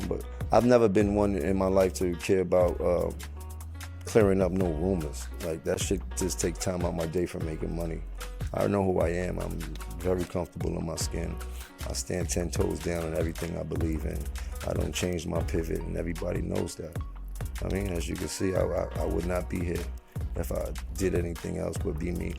But I've never been one in my life to care about clearing up no rumors. Like, that shit just take time out my day for making money. I know who I am. I'm very comfortable in my skin. I stand 10 toes down on everything I believe in. I don't change my pivot, and everybody knows that. I mean, as you can see, I would not be here if I did anything else but be me.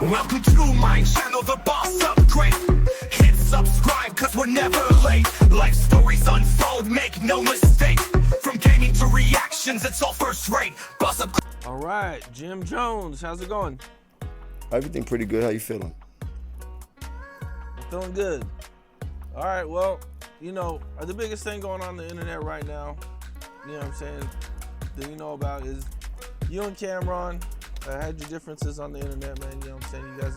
Welcome to my channel, The Boss Upgrade. Hit subscribe, cause we're never late. Life stories unfold, make no mistake. From gaming to reactions, it's all first rate. Boss Upgrade. All right, Jim Jones, how's it going? Everything pretty good. How you feeling? I'm feeling good. All right, well, you know, the biggest thing going on the internet right now, you know what I'm saying, that you know about is you and Cameron had your differences on the internet, man. You know what I'm saying? You guys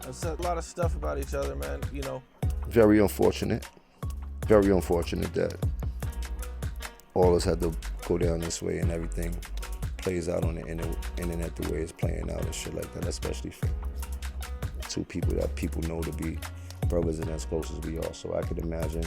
have said a lot of stuff about each other, man, you know. Very unfortunate. Very unfortunate that all of us had to go down this way, and everything plays out on the internet the way it's playing out and shit like that, especially for two people that people know to be brothers and as close as we are. So I could imagine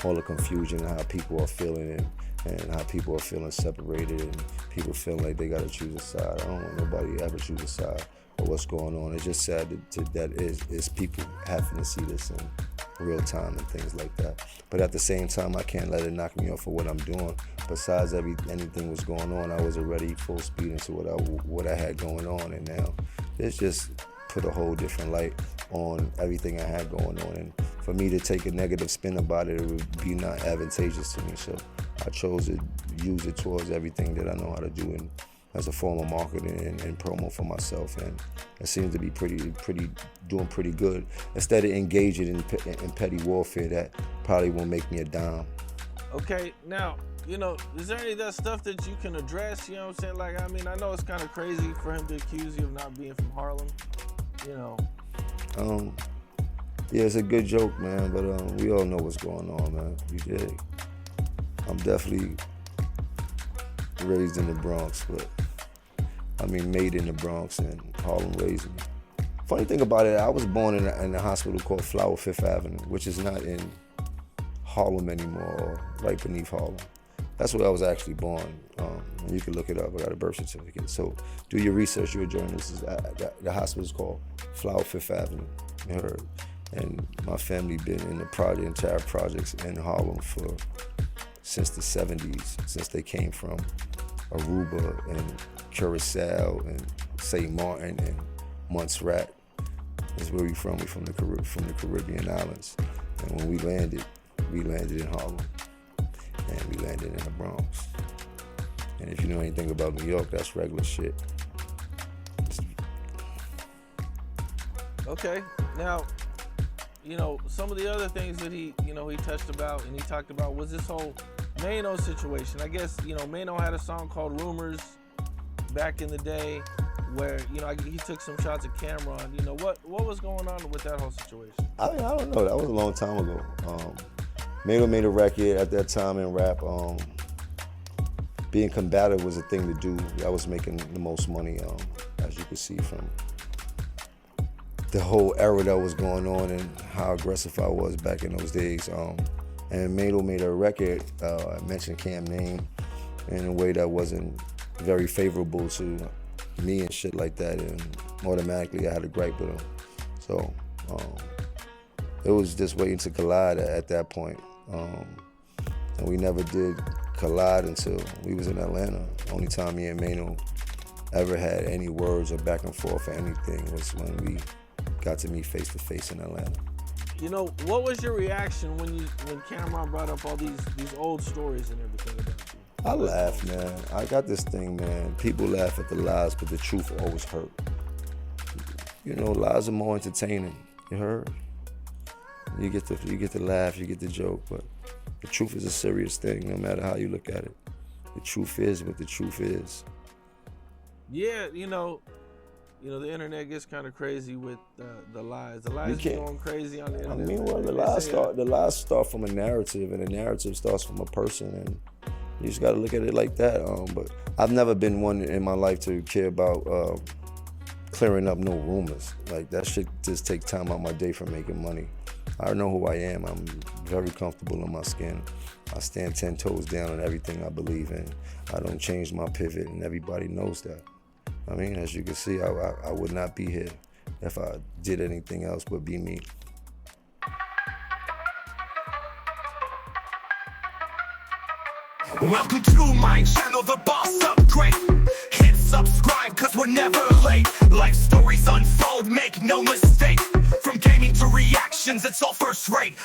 all the confusion and how people are feeling and how people are feeling separated and people feeling like they gotta choose a side. I don't want nobody to ever choose a side of what's going on. It's just sad that is people having to see this in real time and things like that. But at the same time, I can't let it knock me off for what I'm doing. Besides anything was going on, I was already full speed into what I had going on, and now it's just put a whole different light on everything I had going on. And for me to take a negative spin about it, it would be not advantageous to me. So I chose to use it towards everything that I know how to do and as a form of marketing and promo for myself, and it seems to be doing pretty good. Instead of engaging in petty warfare that probably won't make me a dime. Okay, now, you know, is there any of that stuff that you can address? You know what I'm saying? Like, I mean, I know it's kind of crazy for him to accuse you of not being from Harlem, you know. Yeah, it's a good joke, man, but we all know what's going on, man. You dig? I'm definitely raised in the Bronx, but I mean, made in the Bronx, and Harlem raised me. Funny thing about it, I was born in a hospital called Flower Fifth Avenue, which is not in Harlem anymore, or right beneath Harlem. That's where I was actually born. And you can look it up. I got a birth certificate. So do your research. You're a journalist. The hospital is called Flower Fifth Avenue. You heard? And my family been in the entire projects in Harlem since the 70s, since they came from Aruba and Curacao and St. Martin and Montserrat. That's where we from. We from the Caribbean islands. And when we landed in Harlem. And we landed in the Bronx. And if you know anything about New York, that's regular shit. Okay, now, you know, some of the other things that he touched about and he talked about was this whole Mayno situation. I guess, you know, Mayno had a song called Rumors back in the day where, you know, he took some shots at Cameron. You know, what was going on with that whole situation? I mean, I don't know. That was a long time ago. Maino made a record at that time in rap. Being combative was a thing to do. I was making the most money, as you can see from the whole era that was going on and how aggressive I was back in those days. And Maino made a record, I mentioned Cam's name, in a way that wasn't very favorable to me and shit like that, and automatically I had a gripe with him. So it was just waiting to collide at that point. And we never did collide until we was in Atlanta. The only time me and Maino ever had any words or back and forth or anything was when we got to meet face to face in Atlanta. You know, what was your reaction when Cameron brought up all these old stories and everything about you? I laugh, man. I got this thing, man. People laugh at the lies, but the truth always hurt. You know, lies are more entertaining. You heard? You get to laugh, you get the joke, but the truth is a serious thing, no matter how you look at it. The truth is what the truth is. Yeah, you know, the internet gets kind of crazy with the lies. The lies are going crazy on the internet. I mean, well, the lies start from a narrative, and the narrative starts from a person, and you just got to look at it like that. But I've never been one in my life to care about clearing up no rumors. Like, that shit just take time out my day from making money. I know who I am. I'm very comfortable in my skin. I stand 10 toes down on everything I believe in. I don't change my pivot, and everybody knows that. I mean, as you can see, I would not be here if I did anything else but be me. Welcome to my channel, The Boss Upgrade. Hit subscribe, cause we're never late. Life stories unfold, make no mistake. From gaming to reactions, it's all first rate.